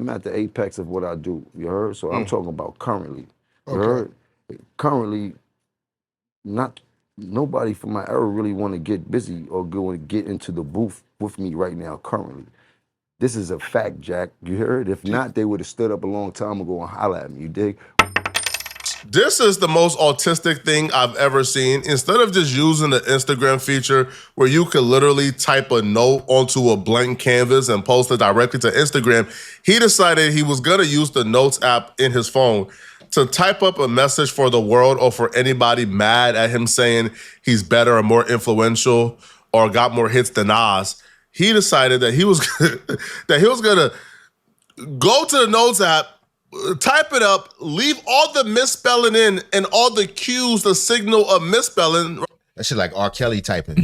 I'm at the apex of what I do, you heard? So I'm talking about currently. You Okay. heard? Currently, nobody from my era really want to get busy or go and get into the booth with me right now, currently. This is a fact, Jack. You heard? If not, they would have stood up a long time ago and holler at me, you dig? This is the most autistic thing I've ever seen. Instead of just using the Instagram feature where you could literally type a note onto a blank canvas and post it directly to Instagram, he decided he was gonna use the Notes app in his phone to type up a message for the world or for anybody mad at him saying he's better or more influential or got more hits than Nas. He decided that he was gonna go to the Notes app, type it up, leave all the misspelling in and all the cues, the signal of misspelling. That shit like R. Kelly typing.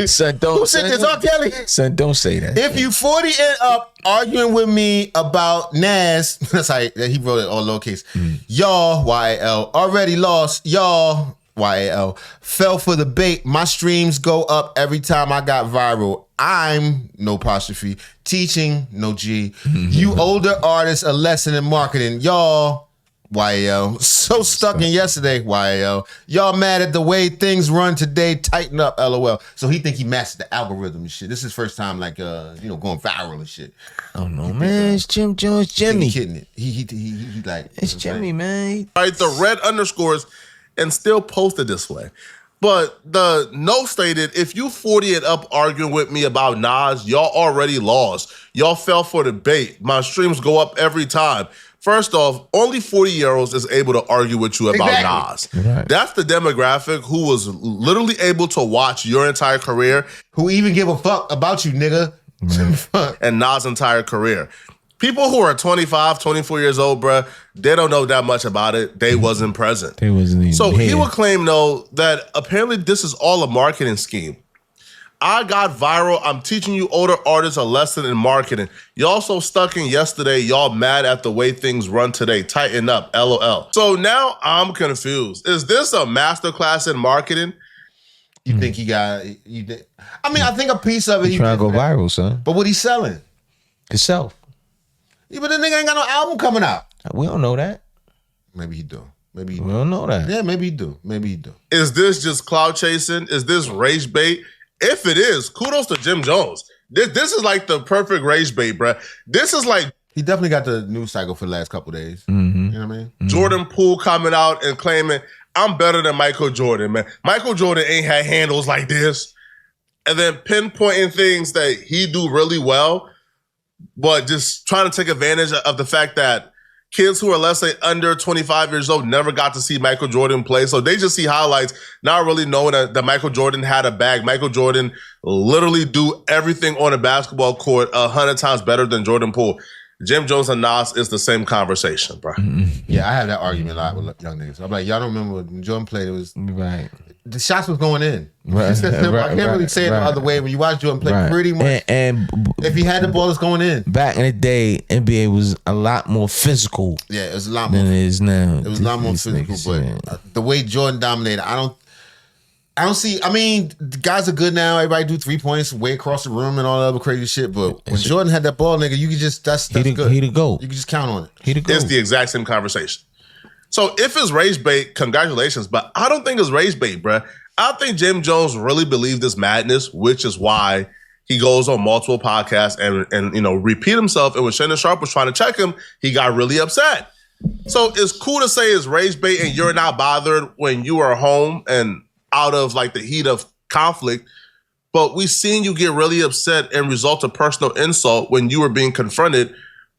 Son, don't Who said this? R. Kelly? Son, don't say that. If you 40 and up arguing with me about Nas, that's how he wrote it all lowercase. Y'all, YL, already lost. Y'all, YL, fell for the bait. My streams go up every time I got viral. I'm, no apostrophe, teaching, no G. You older artists, a lesson in marketing. Y'all, YL, so stuck in yesterday, YL. Y'all mad at the way things run today, tighten up, LOL. So he think he mastered the algorithm and shit. This is his first time like, going viral and shit. Oh no, man, it's Jim Jones, Jimmy. He kidding it. He like. It's Jimmy, man. Right, the red underscores and still posted this way. But the note stated, if you 40 and up arguing with me about Nas, y'all already lost. Y'all fell for the bait. My streams go up every time. First off, only 40-year-olds is able to argue with you about Nas. Right. That's the demographic who was literally able to watch your entire career. Who even give a fuck about you, nigga? And Nas' entire career. People who are 25, 24 years old, bruh, they don't know that much about it. They wasn't present. They wasn't even So here. he would claim, though, that apparently this is all a marketing scheme. I got viral. I'm teaching you older artists a lesson in marketing. Y'all so stuck in yesterday. Y'all mad at the way things run today. Tighten up, LOL. So now I'm confused. Is this a masterclass in marketing? You think he got? You did? I mean, I think a piece of it. He trying to go viral, son. But what he selling? Himself. Yeah, but the nigga ain't got no album coming out. We don't know that. Maybe he do. Maybe he We do. don't know that. Yeah, maybe he do. Maybe he do. Is this just clout chasing? Is this rage bait? If it is, kudos to Jim Jones. This is like the perfect rage bait, bruh. This is like He definitely got the news cycle for the last couple of days. Mm-hmm. You know what I mean? Jordan Poole coming out and claiming, I'm better than Michael Jordan, man. Michael Jordan ain't had handles like this. And then pinpointing things that he do really well, but just trying to take advantage of the fact that kids who are, let's say, under 25 years old never got to see Michael Jordan play. So they just see highlights, not really knowing that Michael Jordan had a bag. Michael Jordan literally do everything on a basketball court 100 times better than Jordan Poole. Jim Jones and Nas is the same conversation, bro. Yeah, I have that argument a lot with young niggas. I'm like, y'all don't remember when Jordan played, it was Right. the shots was going in. Right, I can't really say it the other way. When you watch Jordan play, pretty much, And if he had the ball, it's going in. back in the day, NBA was a lot more physical Yeah, it was a lot than more. it is now. It was a lot more These physical, niggas, but the way Jordan dominated, I don't see. I mean, the guys are good now. Everybody do 3 points way across the room and all that other crazy shit. But when Jordan had that ball, nigga, you could just that's good. He the GOAT. You can just count on it. He the GOAT. It's the exact same conversation. So if it's rage bait, congratulations. But I don't think it's rage bait, bruh. I think Jim Jones really believed this madness, which is why he goes on multiple podcasts and repeat himself. And when Shannon Sharp was trying to check him, he got really upset. So it's cool to say it's rage bait and you're not bothered when you are home and out of like the heat of conflict. But we've seen you get really upset and result to personal insult when you were being confronted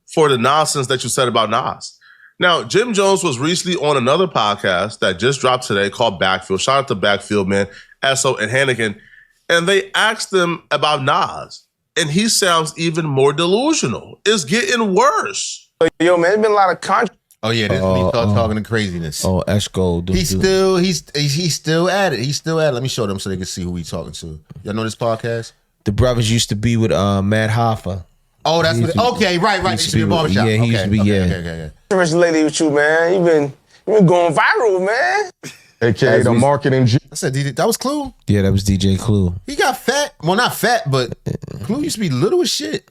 for the nonsense that you said about Nas. Now, Jim Jones was recently on another podcast that just dropped today called Backfield. Shout out to Backfield, man, Esso and Hannigan. And they asked him about Nas. And he sounds even more delusional. It's getting worse. Yo, man, there's been a lot of controversy. Oh yeah, this when he start talking the craziness. Oh, Eshko. He's still at it. He's still at it. Let me show them so they can see who he's talking to. Y'all know this podcast? The brothers used to be with Matt Hoffa. Oh, that's what. Okay, right. They used to be in the barbershop. Yeah, he used to be. Okay. Controversy lately with you, man. You been going viral, man. AKA the marketing G. I said that was Clue. Yeah, that was DJ Clue. He got fat. Well, not fat, but Clue used to be little as shit.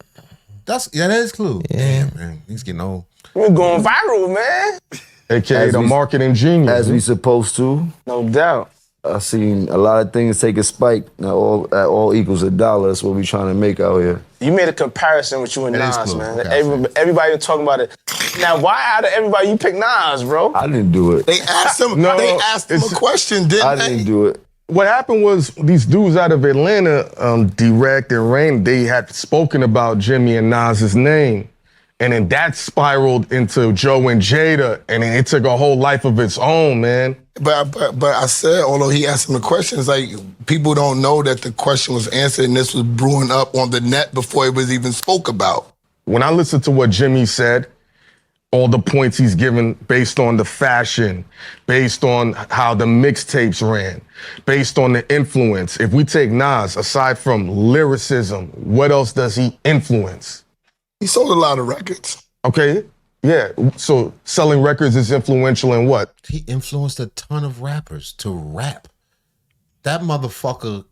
that is Clue. Yeah. Damn, man, he's getting old. You been going viral, man. AKA As the we- marketing genius. As we supposed to. No doubt. I seen a lot of things take a spike. Now all equals $1. That's what we trying to make out here. You made a comparison with you and It is Nas, cool. man. Okay, I see. Everybody been talking about it. Now, why out of everybody you pick Nas, bro? I didn't do it. They asked him. No, they asked him a it's- question, didn't I they? didn't do it. What happened was these dudes out of Atlanta, Direct and Rain, they had spoken about Jimmy and Nas's name. And then that spiraled into Joe and Jada, and then it took a whole life of its own, man. But I said, although he asked him the questions, like people don't know that the question was answered and this was brewing up on the net before it was even spoke about. When I listened to what Jimmy said, all the points he's given based on the fashion, based on how the mixtapes ran, based on the influence. If we take Nas, aside from lyricism, what else does he influence? He sold a lot of records. Okay, yeah. So selling records is influential in what? He influenced a ton of rappers to rap. That motherfucker,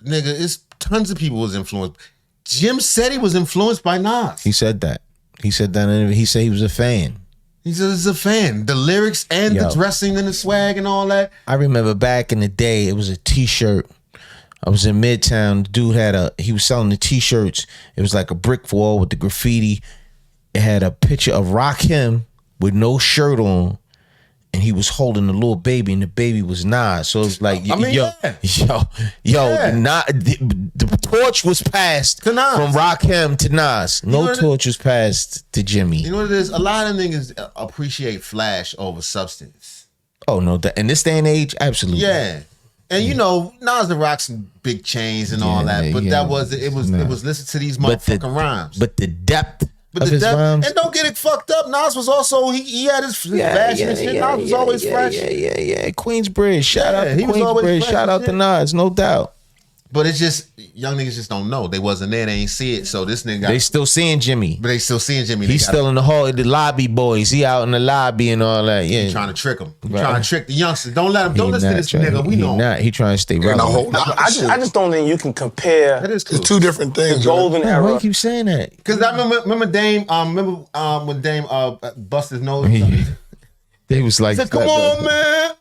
nigga, it's tons of people was influenced. Jim said he was influenced by Nas. He said that. He said that. And he said he was a fan. He said he's a fan. The lyrics and Yo. the dressing and the swag and all that. I remember back in the day, it was a T-shirt. I was in Midtown. The dude he was selling the T-shirts. It was like a brick wall with the graffiti. It had a picture of Rakim with no shirt on, and he was holding a little baby, and the baby was Nas. So it was like, I mean, yo, yeah. the torch was passed To Nas. from Rakim to Nas. know No what it- torch was passed to Jimmy. You know what it is? A lot of niggas appreciate flash over substance. Oh no, in this day and age, absolutely. Yeah. And you know, Nas and rock some big chains and all that, but yeah. it was listen to these But the- motherfucking rhymes. But the depth But of the his depth, rhymes. and don't get it fucked up. Nas was also he had his fashion and shit. Nas was always fresh. Yeah. Queensbridge. Shout Yeah, out he to was always Queensbridge. fresh Shout and out to shit. Nas, no doubt. But it's just young niggas just don't know. They wasn't there. They ain't see it. So this nigga, They still seeing Jimmy. but they still seeing Jimmy. He's They gotta- still in the hall. The lobby boys. He out in the lobby and all that. Yeah. trying to trick him. Right. Trying to trick the youngsters. Don't let him. Don't listen to this nigga. We know. He trying to stay And a relevant. whole lot of I shit. just don't think you can compare That is cool. It's two different the things. right? golden Why era. you keep saying that? Because I remember Dame. When Dame bust his nose. They was like, He said, "Come on, man."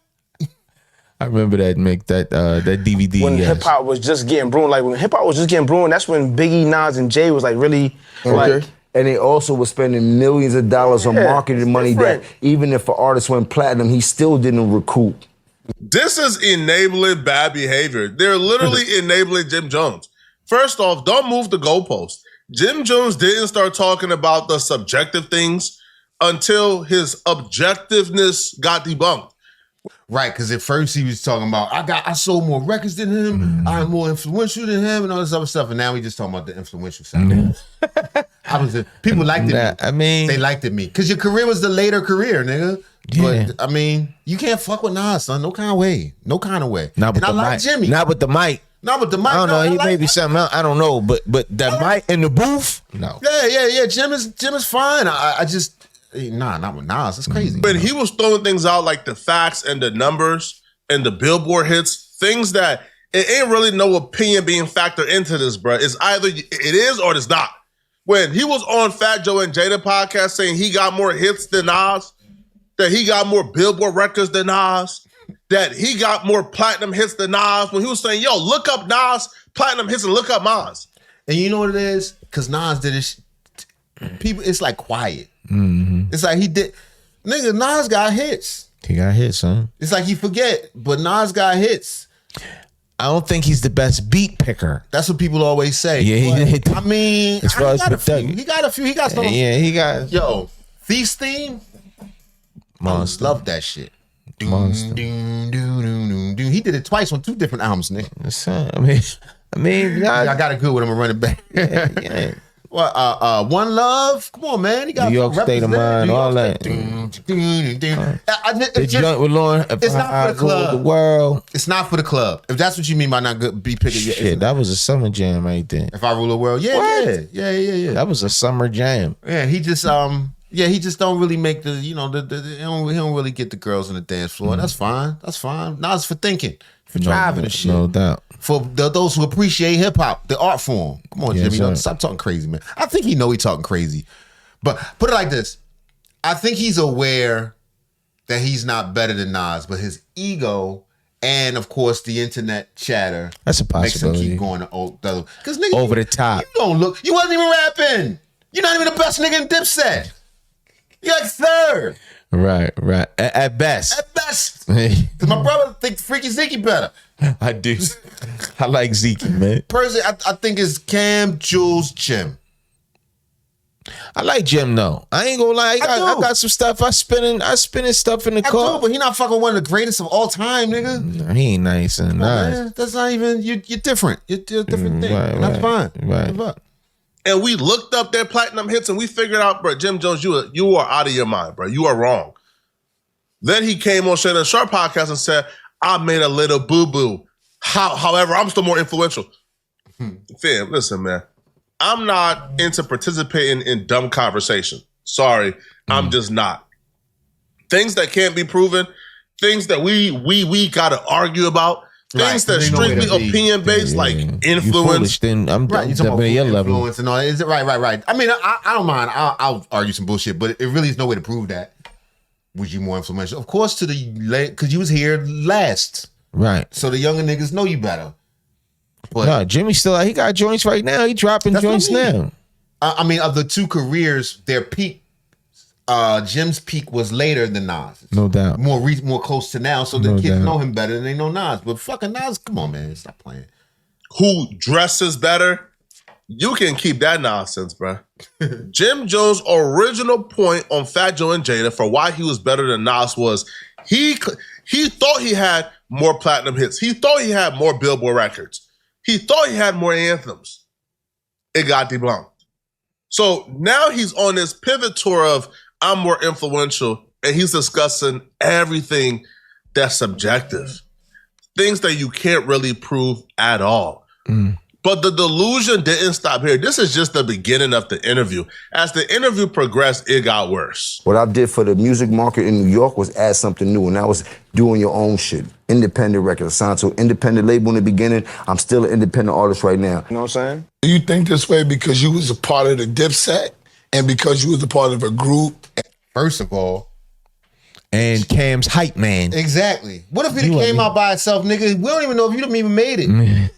I remember that DVD. When yes. hip hop was just getting brewing, like when hip hop was just getting brewing, that's when Biggie, Nas, and Jay was like really like. And they also were spending millions of dollars on Yeah, marketing it's money different. that even if an artist went platinum, he still didn't recoup. This is enabling bad behavior. They're literally enabling Jim Jones. First off, don't move the goalpost. Jim Jones didn't start talking about the subjective things until his objectiveness got debunked. Right, because at first he was talking about I sold more records than him, I'm more influential than him, and all this other stuff. And now we just talking about the influential side. People liked it. Nah, me. I mean- they liked it me because your career was the later career, nigga. Yeah. But I mean, you can't fuck with Nas, son. No kind of way. No kind of way. Not with and the I like mic. Jimmy. Not with the mic. Not with the mic. I don't know. no, He like- may be something else. I don't know. But the mic in the booth, no. Yeah. Jim is fine. I just not with Nas. It's crazy. But he was throwing things out like the facts and the numbers and the Billboard hits, things that it ain't really no opinion being factored into this, bro. It's either it is or it's not. When he was on Fat Joe and Jada podcast saying he got more hits than Nas, that he got more Billboard records than Nas, that he got more platinum hits than Nas, when he was saying, yo, look up Nas, platinum hits and look up Nas. And you know what it is? Because Nas did it. People, it's like quiet. It's like he did. Nigga, Nas got hits. He got hit, son. It's like you forget, but Nas got hits. I don't think he's the best beat picker. That's what people always say. Yeah, But, I mean, As far he as got a few. production. He got a few. He got some. Yeah, he got Yo, Thief's theme. monster. I love that shit. Monster. He did it twice on 2 different albums, nigga. Son, I mean, I got it good with him and run it back. yeah. Well, One Love. Come on, man. He got New York State of Mind, all that. The joint with Lauren. It's not for the club. The world. It's not for the club. If that's what you mean by not good, be picking. Shit, that was a summer jam right there. If I rule the world, yeah. That was a summer jam. Yeah, he just he just don't really make the he don't really get the girls on the dance floor. That's fine. Nas for thinking. No, driving and shit. No doubt. For those who appreciate hip hop, the art form. Come on, Yes, Jimmy, don't sir. stop talking crazy, man. I think he know he talking crazy, but put it like this: I think he's aware that he's not better than Nas, but his ego and, of course, the internet chatter That's a makes him possibility. keep going to because nigga, Over the top. You don't look. You wasn't even rapping. You're not even the best nigga in Dipset. You're like third Right. At best. at best. Because my brother thinks Freaky Zeke better. I do. I like Zeke, man. Personally, I think it's Cam, Jules, Jim. I like Jim though. I ain't gonna lie. I do. got some stuff. I spinning stuff in the I car. do, but he not fucking one of the greatest of all time, nigga. Nah, he ain't nice and nice. Man, that's not even you're different. You're a different thing. right, And that's fine. right. Fuck. And we looked up their platinum hits and we figured out, bro, Jim Jones, you are out of your mind, bro. You are wrong. Then he came on Shannon Sharp podcast and said, I made a little boo-boo. However, I'm still more influential. Fam, listen, man. I'm not into participating in dumb conversation. Sorry, I'm just not. Things that can't be proven, things that we gotta argue about, things that Right, ain't no way strictly to be. opinion-based, like You influence. foolish, then I'm Right, you talking about at your level. influence and all that. Is it right? I mean, I don't mind. I'll argue some bullshit, but it really is no way to prove that. Was you more influential? Of course, to the late because you was here last, Right. so the younger niggas know you better. But No, Jimmy still he got joints right now. He dropping That's what joints I mean. now. I mean, of the two careers, their peak, Jim's peak was later than Nas. No doubt. More close to now, so the No kids doubt. know him better than they know Nas. But fucking Nas, come on, man, stop playing. Who dresses better, you can keep that nonsense, bro. Jim Jones' original point on Fat Joe and Jada for why he was better than Nas was he thought he had more platinum hits. He thought he had more Billboard records. He thought he had more anthems. It got debunked. So now he's on this pivot tour of I'm more influential, and he's discussing everything that's subjective. Things that you can't really prove at all. But the delusion didn't stop here. This is just the beginning of the interview. As the interview progressed, it got worse. What I did for the music market in New York was add something new, and that was doing your own shit. Independent record, signed to an independent label in the beginning. I'm still an independent artist right now. You know what I'm saying? Do you think this way because you was a part of the Dipset and because you was a part of a group? First of all, And Cam's hype man. exactly. What if it You came want me- out by itself, nigga? We don't even know if you done even made it.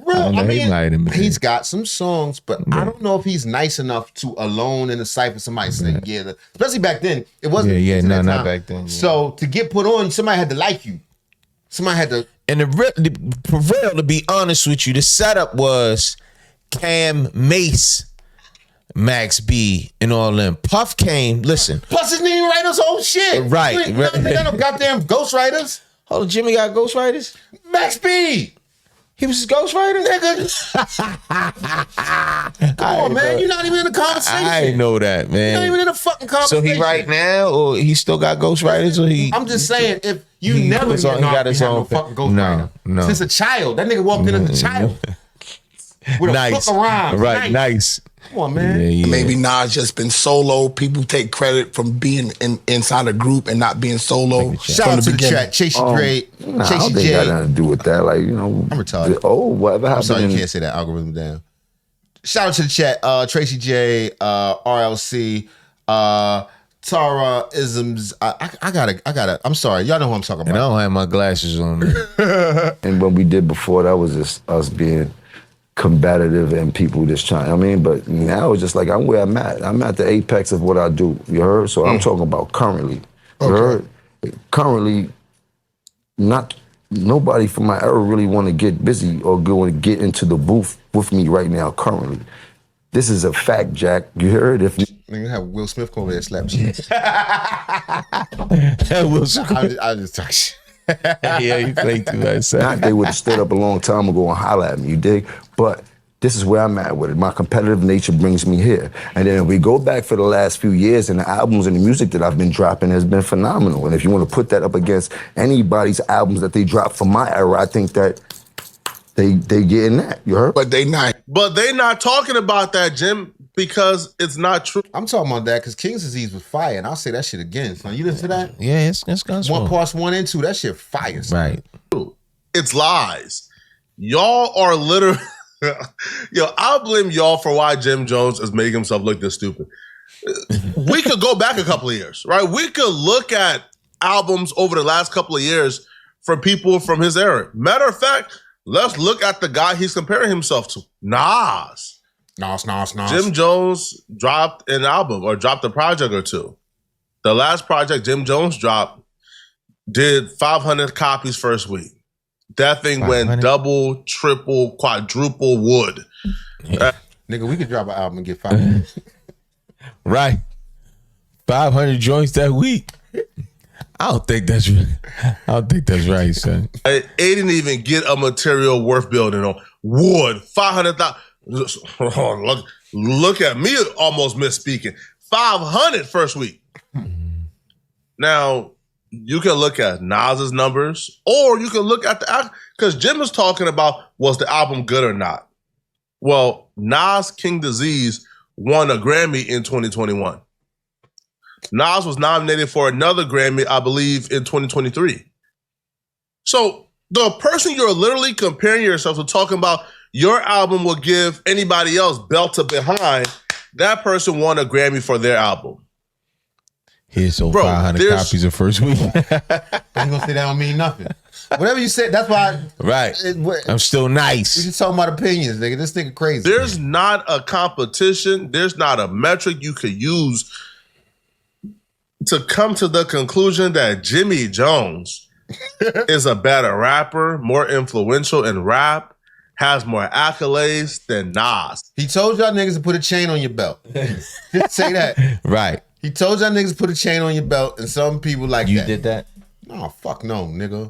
Bro, I know, I he lied to mean, me. he's got some songs, but I don't know if he's nice enough to alone in a cypher somebody say, yeah. Especially back then, it wasn't. Yeah, to that not time. back then, yeah. So to get put on, somebody had to like you. Somebody had to. And for real, to be honest with you, the setup was Cam, Mace, Max B, and all them. Puff came. Listen, Plus, his name write his whole shit. Right, You ain't- They got no goddamn ghostwriters. hold on, Jimmy got ghostwriters. Max B. He was his ghostwriter, Nigga. Come on, man. You're not even in the conversation. I ain't know that, You're not even man. in the fucking So conversation. he right now, or he still got ghostwriters, or he? I'm just saying, if you He never was on- he got his had own no thing. fucking ghostwriter. No, no. Since a child. That nigga walked in as a child. With a Nice, book around. right? Nice. Come on, man. Yeah. Maybe Nas just been solo. People take credit from being inside a group and not being solo Shout from out the to the beginning. chat. Chasey Dre, Nah, I don't Chasey think that J. got nothing to do with that. Like, you know, I'm retarded. whatever I'm happened. sorry, you in- can't say that algorithm down. Shout out to the chat. Tracy J, RLC, Tara Isms. I gotta. I'm sorry. Y'all know who I'm talking And I about. don't have my glasses on. And what we did before, that was just us being combative and people just trying. I mean, but now it's just like I'm where I'm at. I'm at the apex of what I do. You heard? So I'm talking about currently. You heard? Currently, nobody from my era really want to get busy or go and get into the booth with me right now. Currently, this is a fact, Jack. You heard? If Nigga have Will Smith come over there and slap shit. Wilson. I just talk shit. Yeah, you play too much. not, they would have stood up a long time ago and holler at me. You dig? But this is where I'm at with it. My competitive nature brings me here. And then if we go back for the last few years, and the albums and the music that I've been dropping has been phenomenal. And if you want to put that up against anybody's albums that they drop from my era, I think that they getting that. You heard? But they not. But they not talking about that, Jim. because it's not true. I'm talking about that because King's Disease was fire, and I'll say that shit again. Son, you listen to that? Yeah, it's Gunsmoke. One parts 1 and 2, that shit fire. Son. Right. It's lies. Y'all are literally. Yo, I'll blame y'all for why Jim Jones is making himself look this stupid. We could go back a couple of years, right? We could look at albums over the last couple of years from people from his era. Matter of fact, let's look at the guy he's comparing himself to. Nas. Jim Jones dropped an album or dropped a project or two. The last project Jim Jones dropped did 500 copies first week. That thing 500? went double, triple, quadruple wood. Nigga, we could drop an album and get 500. Right. 500 joints that week. I don't think that's right, son. It didn't even get a material worth building on. Wood, 500,000. Look at me almost misspeaking. 500 first week. Now, you can look at Nas's numbers, or you can look at the, because Jim was talking about, was the album good or not? Well, Nas King Disease won a Grammy in 2021. Nas was nominated for another Grammy, I believe, in 2023. So the person you're literally comparing yourself to, talking about your album will give anybody else belt to behind, that person won a Grammy for their album. Here's sold 500 copies of first week. You gonna say that don't mean nothing. Whatever you said, that's why. Right. I'm still We nice. just talking about opinions, nigga. This nigga crazy. There's not a competition. There's not a metric you could use to come to the conclusion that Jimmy Jones is a better rapper, more influential in rap, has more accolades than Nas. He told y'all niggas to put a chain on your belt. Just say that. Right. He told y'all niggas to put a chain on your belt, and some people like You that. did that? No, fuck no, nigga.